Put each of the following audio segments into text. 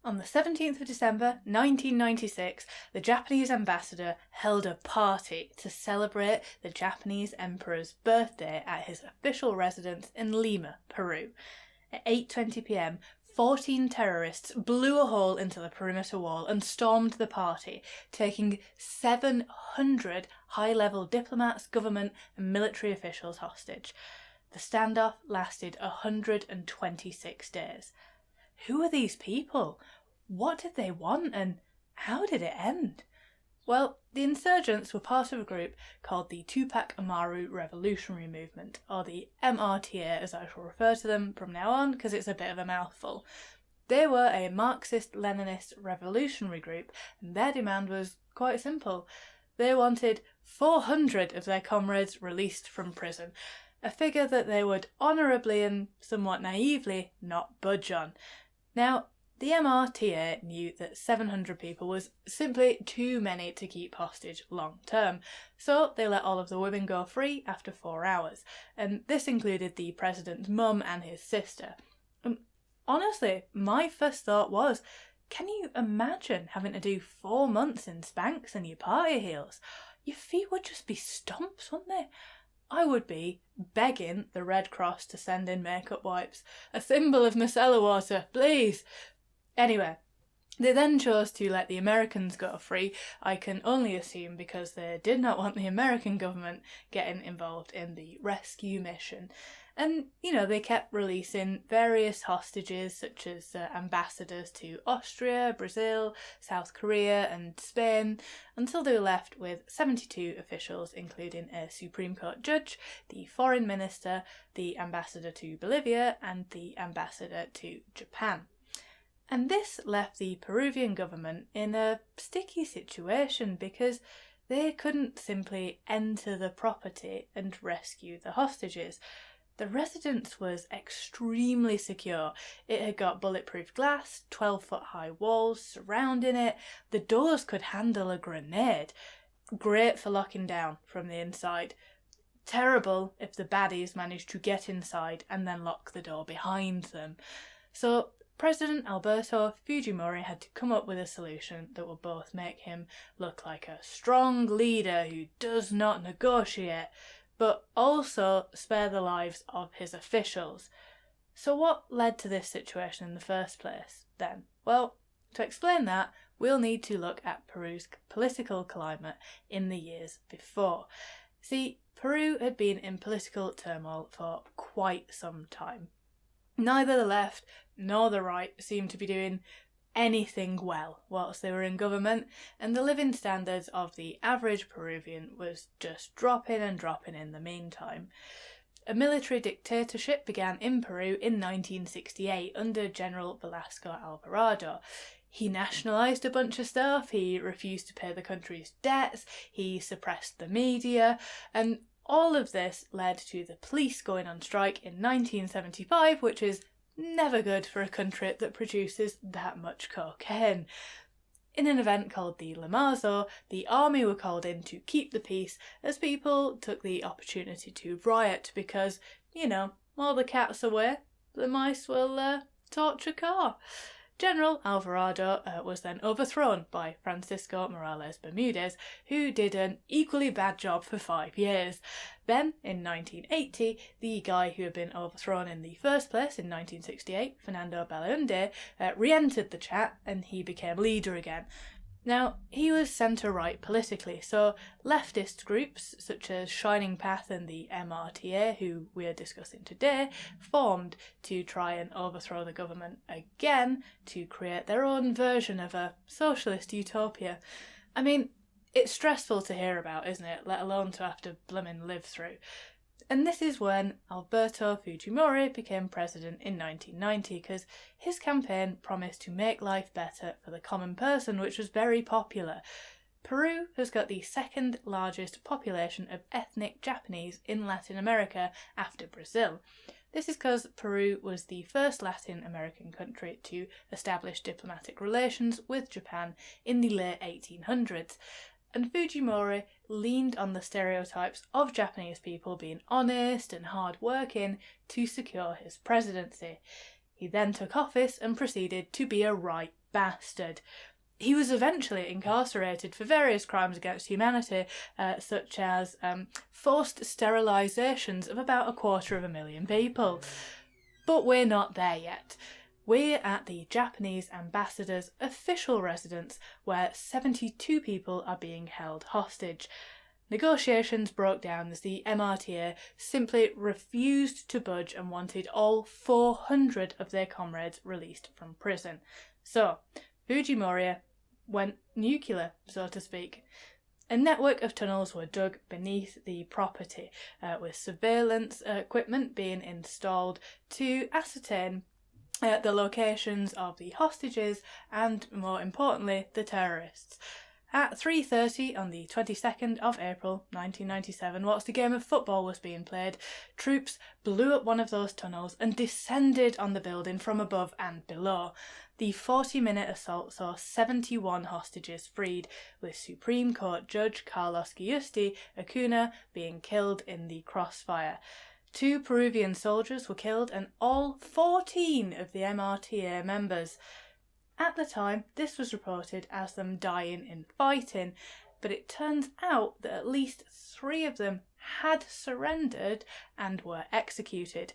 On the 17th of December 1996, the Japanese ambassador held a party to celebrate the Japanese emperor's birthday at his official residence in Lima, Peru. At 8:20 p.m, 14 terrorists blew a hole into the perimeter wall and stormed the party, taking 700 high-level diplomats, government and military officials hostage. The standoff lasted 126 days. Who are these people? What did they want and how did it end? Well, the insurgents were part of a group called the Tupac Amaru Revolutionary Movement, or the MRTA as I shall refer to them from now on because it's a bit of a mouthful. They were a Marxist-Leninist revolutionary group and their demand was quite simple. They wanted 400 of their comrades released from prison, a figure that they would honourably and somewhat naively not budge on. Now, the MRTA knew that 700 people was simply too many to keep hostage long term, so they let all of the women go free after 4 hours, and this included the president's mum and his sister. Honestly, my first thought was, can you imagine having to do 4 months in Spanx and your party heels? Your feet would just be stumps, wouldn't they? I would be begging the Red Cross to send in makeup wipes. A thimble of micellar water, please. Anyway, they then chose to let the Americans go free, I can only assume because they did not want the American government getting involved in the rescue mission. And, they kept releasing various hostages such as ambassadors to Austria, Brazil, South Korea and Spain, until they were left with 72 officials, including a Supreme Court judge, the foreign minister, the ambassador to Bolivia and the ambassador to Japan. And this left the Peruvian government in a sticky situation because they couldn't simply enter the property and rescue the hostages. The residence was extremely secure. It had got bulletproof glass, 12-foot high walls surrounding it. The doors could handle a grenade. Great for locking down from the inside. Terrible if the baddies managed to get inside and then lock the door behind them. So President Alberto Fujimori had to come up with a solution that would both make him look like a strong leader who does not negotiate, but also spare the lives of his officials. So what led to this situation in the first place, then? Well, to explain that, we'll need to look at Peru's political climate in the years before. See, Peru had been in political turmoil for quite some time. Neither the left nor the right seemed to be doing anything well whilst they were in government, and the living standards of the average Peruvian was just dropping and dropping in the meantime. A military dictatorship began in Peru in 1968 under General Velasco Alvarado. He nationalised a bunch of stuff, he refused to pay the country's debts, he suppressed the media, and all of this led to the police going on strike in 1975, which is never good for a country that produces that much cocaine. In an event called the Lamazo, the army were called in to keep the peace as people took the opportunity to riot because, while the cat's away, the mice will torch a car. General Alvarado was then overthrown by Francisco Morales Bermudez, who did an equally bad job for 5 years. Then, in 1980, the guy who had been overthrown in the first place in 1968, Fernando Belaunde, re-entered the chat and he became leader again. Now, he was centre-right politically, so leftist groups such as Shining Path and the MRTA, who we are discussing today, formed to try and overthrow the government again to create their own version of a socialist utopia. I mean, it's stressful to hear about, isn't it? Let alone to have to blimmin' live through. And this is when Alberto Fujimori became president in 1990, because his campaign promised to make life better for the common person, which was very popular. Peru has got the second largest population of ethnic Japanese in Latin America after Brazil. This is because Peru was the first Latin American country to establish diplomatic relations with Japan in the late 1800s. And Fujimori leaned on the stereotypes of Japanese people being honest and hard-working to secure his presidency. He then took office and proceeded to be a right bastard. He was eventually incarcerated for various crimes against humanity, such as forced sterilisations of about 250,000 people. But we're not there yet. We're at the Japanese ambassador's official residence, where 72 people are being held hostage. Negotiations broke down as the MRTA simply refused to budge and wanted all 400 of their comrades released from prison. So, Fujimori went nuclear, so to speak. A network of tunnels were dug beneath the property, with surveillance equipment being installed to ascertain the locations of the hostages and, more importantly, the terrorists. At 3:30 on the 22nd of April 1997, whilst a game of football was being played, troops blew up one of those tunnels and descended on the building from above and below. The 40-minute assault saw 71 hostages freed, with Supreme Court Judge Carlos Giusti Acuna being killed in the crossfire. 2 Peruvian soldiers were killed and all 14 of the MRTA members. At the time, this was reported as them dying in fighting, but it turns out that at least 3 of them had surrendered and were executed.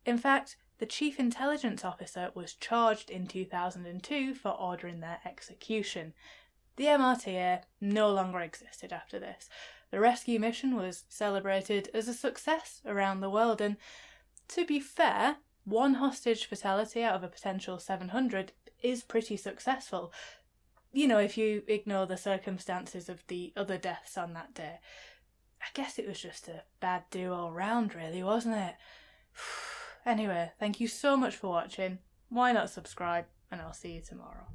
In fact, the chief intelligence officer was charged in 2002 for ordering their execution. The MRTA no longer existed after this. The rescue mission was celebrated as a success around the world, and to be fair, 1 hostage fatality out of a potential 700 is pretty successful. You know, if you ignore the circumstances of the other deaths on that day. I guess it was just a bad do all round, really, wasn't it? Anyway, thank you so much for watching. Why not subscribe, and I'll see you tomorrow.